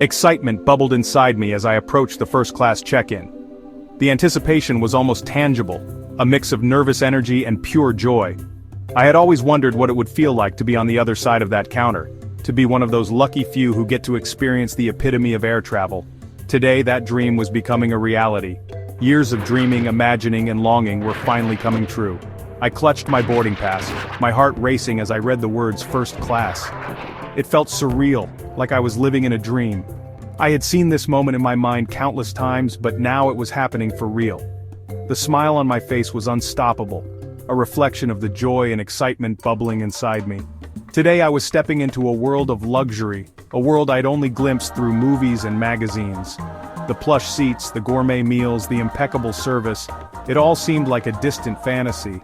Excitement bubbled inside me as I approached the first-class check-in. The anticipation was almost tangible, a mix of nervous energy and pure joy. I had always wondered what it would feel like to be on the other side of that counter, to be one of those lucky few who get to experience the epitome of air travel. Today that dream was becoming a reality. Years of dreaming, imagining, and longing were finally coming true. I clutched my boarding pass, my heart racing as I read the words first class. It felt surreal, like I was living in a dream. I had seen this moment in my mind countless times, but now it was happening for real. The smile on my face was unstoppable, a reflection of the joy and excitement bubbling inside me. Today I was stepping into a world of luxury, a world I'd only glimpsed through movies and magazines. The plush seats, the gourmet meals, the impeccable service, it all seemed like a distant fantasy.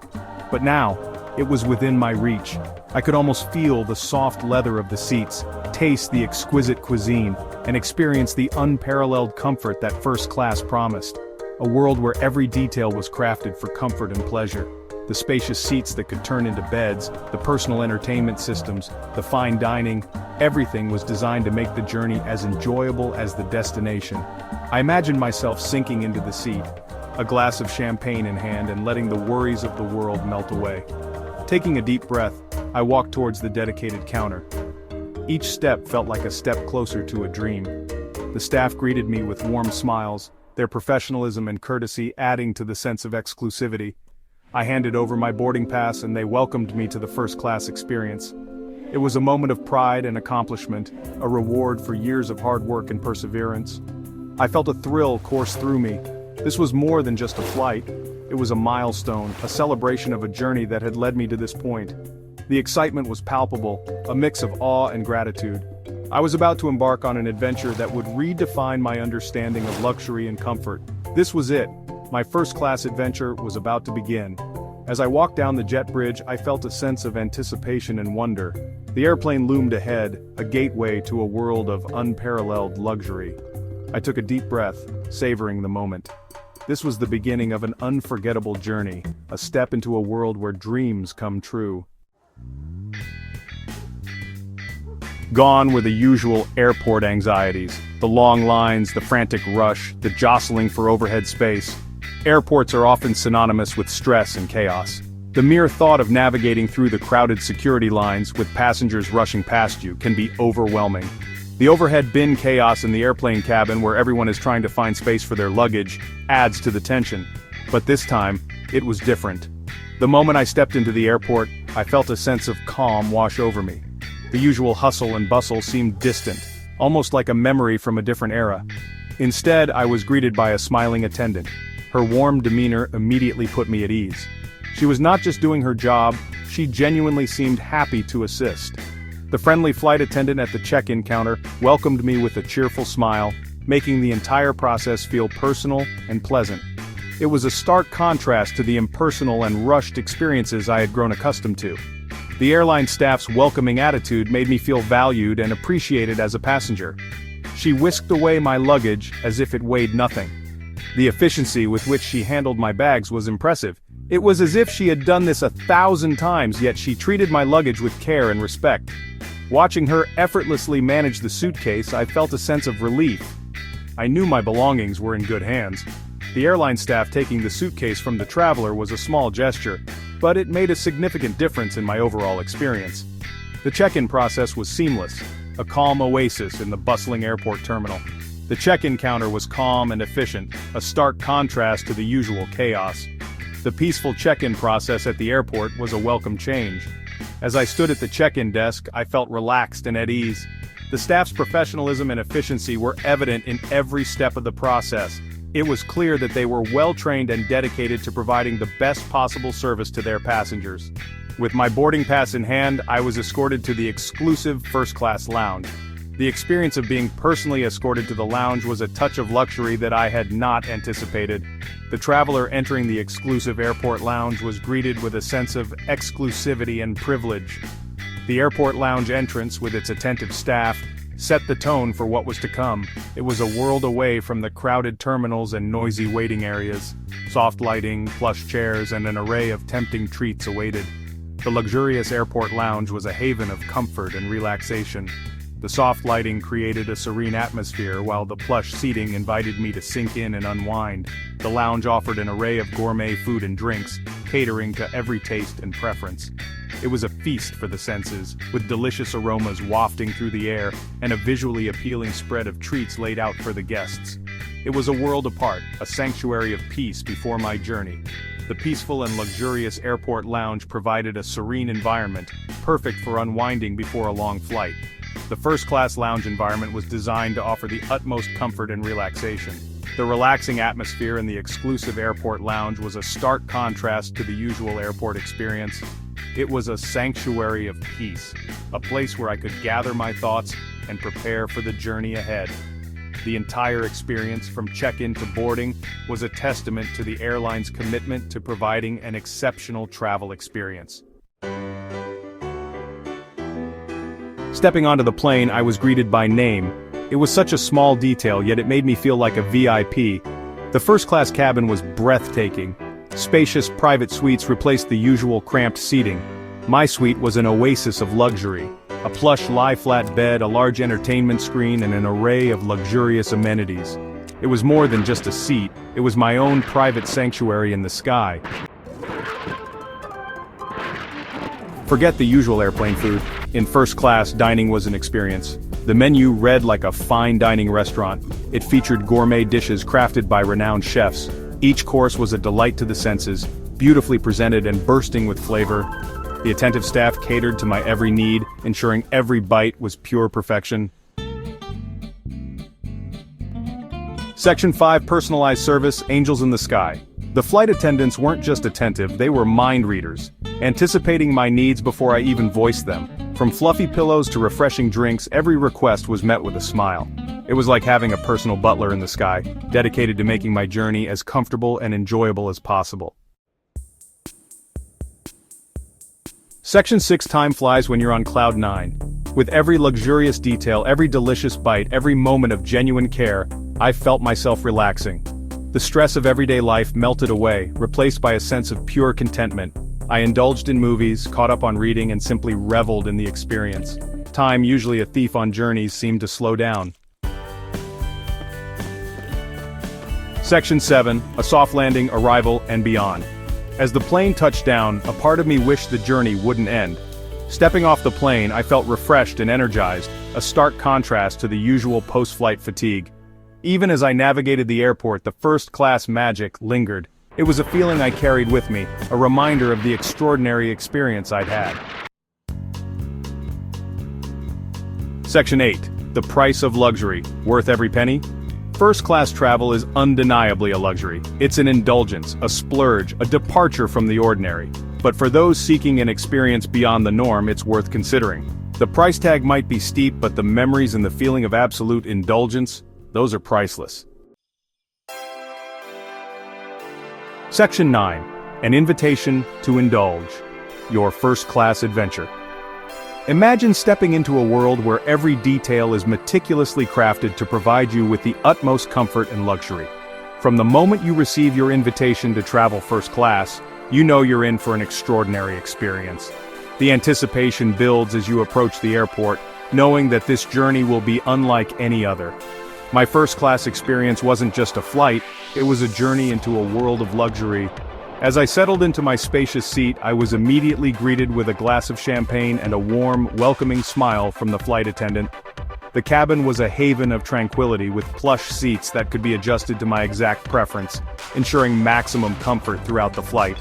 But now, it was within my reach. I could almost feel the soft leather of the seats, taste the exquisite cuisine, and experience the unparalleled comfort that first class promised. A world where every detail was crafted for comfort and pleasure. The spacious seats that could turn into beds, the personal entertainment systems, the fine dining, everything was designed to make the journey as enjoyable as the destination. I imagined myself sinking into the seat, a glass of champagne in hand and letting the worries of the world melt away. Taking a deep breath, I walked towards the dedicated counter. Each step felt like a step closer to a dream. The staff greeted me with warm smiles, their professionalism and courtesy adding to the sense of exclusivity. I handed over my boarding pass and they welcomed me to the first-class experience. It was a moment of pride and accomplishment, a reward for years of hard work and perseverance. I felt a thrill course through me. This was more than just a flight. It was a milestone, a celebration of a journey that had led me to this point. The excitement was palpable, a mix of awe and gratitude. I was about to embark on an adventure that would redefine my understanding of luxury and comfort. This was it. My first-class adventure was about to begin. As I walked down the jet bridge, I felt a sense of anticipation and wonder. The airplane loomed ahead, a gateway to a world of unparalleled luxury. I took a deep breath, savoring the moment. This was the beginning of an unforgettable journey, a step into a world where dreams come true. Gone were the usual airport anxieties, the long lines, the frantic rush, the jostling for overhead space. Airports are often synonymous with stress and chaos. The mere thought of navigating through the crowded security lines with passengers rushing past you can be overwhelming. The overhead bin chaos in the airplane cabin where everyone is trying to find space for their luggage adds to the tension. But this time, it was different. The moment I stepped into the airport, I felt a sense of calm wash over me. The usual hustle and bustle seemed distant, almost like a memory from a different era. Instead, I was greeted by a smiling attendant. Her warm demeanor immediately put me at ease. She was not just doing her job, she genuinely seemed happy to assist. The friendly flight attendant at the check-in counter welcomed me with a cheerful smile, making the entire process feel personal and pleasant. It was a stark contrast to the impersonal and rushed experiences I had grown accustomed to. The airline staff's welcoming attitude made me feel valued and appreciated as a passenger. She whisked away my luggage as if it weighed nothing. The efficiency with which she handled my bags was impressive. It was as if she had done this 1,000 times, yet she treated my luggage with care and respect. Watching her effortlessly manage the suitcase, I felt a sense of relief. I knew my belongings were in good hands. The airline staff taking the suitcase from the traveler was a small gesture, but it made a significant difference in my overall experience. The check-in process was seamless, a calm oasis in the bustling airport terminal. The check-in counter was calm and efficient, a stark contrast to the usual chaos. The peaceful check-in process at the airport was a welcome change. As I stood at the check-in desk, I felt relaxed and at ease. The staff's professionalism and efficiency were evident in every step of the process. It was clear that they were well-trained and dedicated to providing the best possible service to their passengers. With my boarding pass in hand, I was escorted to the exclusive first-class lounge. The experience of being personally escorted to the lounge was a touch of luxury that I had not anticipated. The traveler entering the exclusive airport lounge was greeted with a sense of exclusivity and privilege. The airport lounge entrance, with its attentive staff, set the tone for what was to come. It was a world away from the crowded terminals and noisy waiting areas. Soft lighting, plush chairs, and an array of tempting treats awaited. The luxurious airport lounge was a haven of comfort and relaxation. The soft lighting created a serene atmosphere while the plush seating invited me to sink in and unwind. The lounge offered an array of gourmet food and drinks, catering to every taste and preference. It was a feast for the senses, with delicious aromas wafting through the air and a visually appealing spread of treats laid out for the guests. It was a world apart, a sanctuary of peace before my journey. The peaceful and luxurious airport lounge provided a serene environment, perfect for unwinding before a long flight. The first-class lounge environment was designed to offer the utmost comfort and relaxation. The relaxing atmosphere in the exclusive airport lounge was a stark contrast to the usual airport experience. It was a sanctuary of peace, a place where I could gather my thoughts and prepare for the journey ahead. The entire experience, from check-in to boarding, was a testament to the airline's commitment to providing an exceptional travel experience. Stepping onto the plane, I was greeted by name. It was such a small detail, yet it made me feel like a VIP. The first-class cabin was breathtaking. Spacious private suites replaced the usual cramped seating. My suite was an oasis of luxury. A plush lie-flat bed, a large entertainment screen, and an array of luxurious amenities. It was more than just a seat, it was my own private sanctuary in the sky. Forget the usual airplane food. In first class, dining was an experience. The menu read like a fine dining restaurant. It featured gourmet dishes crafted by renowned chefs. Each course was a delight to the senses, beautifully presented and bursting with flavor. The attentive staff catered to my every need, ensuring every bite was pure perfection. Section 5 Personalized Service, Angels in the Sky. The flight attendants weren't just attentive, they were mind readers, anticipating my needs before I even voiced them. From fluffy pillows to refreshing drinks, every request was met with a smile. It was like having a personal butler in the sky, dedicated to making my journey as comfortable and enjoyable as possible. Section 6 Time flies when you're on cloud 9. With every luxurious detail, every delicious bite, every moment of genuine care, I felt myself relaxing. The stress of everyday life melted away, replaced by a sense of pure contentment. I indulged in movies, caught up on reading, and simply reveled in the experience. Time, usually a thief on journeys, seemed to slow down. Section 7, A Soft Landing, Arrival, and Beyond. As the plane touched down, a part of me wished the journey wouldn't end. Stepping off the plane, I felt refreshed and energized, a stark contrast to the usual post-flight fatigue. Even as I navigated the airport, the first-class magic lingered. It was a feeling I carried with me, a reminder of the extraordinary experience I'd had. Section 8. The Price of Luxury. Worth every penny? First-class travel is undeniably a luxury. It's an indulgence, a splurge, a departure from the ordinary. But for those seeking an experience beyond the norm, it's worth considering. The price tag might be steep, but the memories and the feeling of absolute indulgence, those are priceless. Section 9. An Invitation to Indulge. Your first-class adventure. Imagine stepping into a world where every detail is meticulously crafted to provide you with the utmost comfort and luxury. From the moment you receive your invitation to travel first class, you know you're in for an extraordinary experience. The anticipation builds as you approach the airport, knowing that this journey will be unlike any other. My first-class experience wasn't just a flight, it was a journey into a world of luxury. As I settled into my spacious seat, I was immediately greeted with a glass of champagne and a warm, welcoming smile from the flight attendant. The cabin was a haven of tranquility with plush seats that could be adjusted to my exact preference, ensuring maximum comfort throughout the flight.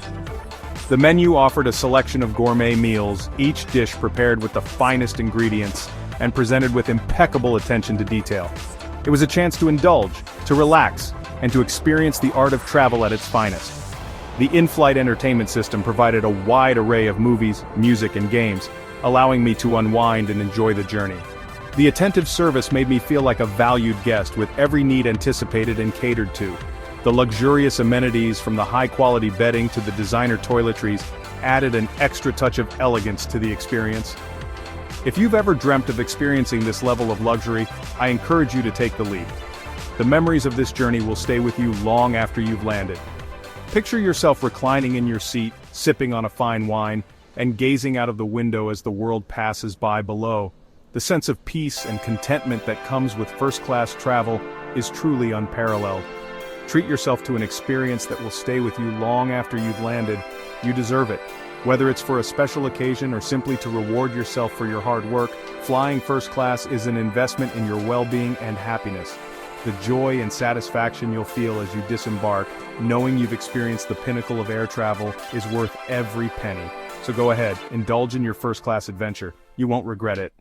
The menu offered a selection of gourmet meals, each dish prepared with the finest ingredients and presented with impeccable attention to detail. It was a chance to indulge, to relax, and to experience the art of travel at its finest. The in-flight entertainment system provided a wide array of movies, music, and games, allowing me to unwind and enjoy the journey. The attentive service made me feel like a valued guest with every need anticipated and catered to. The luxurious amenities, from the high-quality bedding to the designer toiletries, added an extra touch of elegance to the experience. If you've ever dreamt of experiencing this level of luxury, I encourage you to take the leap. The memories of this journey will stay with you long after you've landed. Picture yourself reclining in your seat, sipping on a fine wine, and gazing out of the window as the world passes by below. The sense of peace and contentment that comes with first-class travel is truly unparalleled. Treat yourself to an experience that will stay with you long after you've landed. You deserve it. Whether it's for a special occasion or simply to reward yourself for your hard work, flying first class is an investment in your well-being and happiness. The joy and satisfaction you'll feel as you disembark, knowing you've experienced the pinnacle of air travel, is worth every penny. So go ahead, indulge in your first-class adventure. You won't regret it.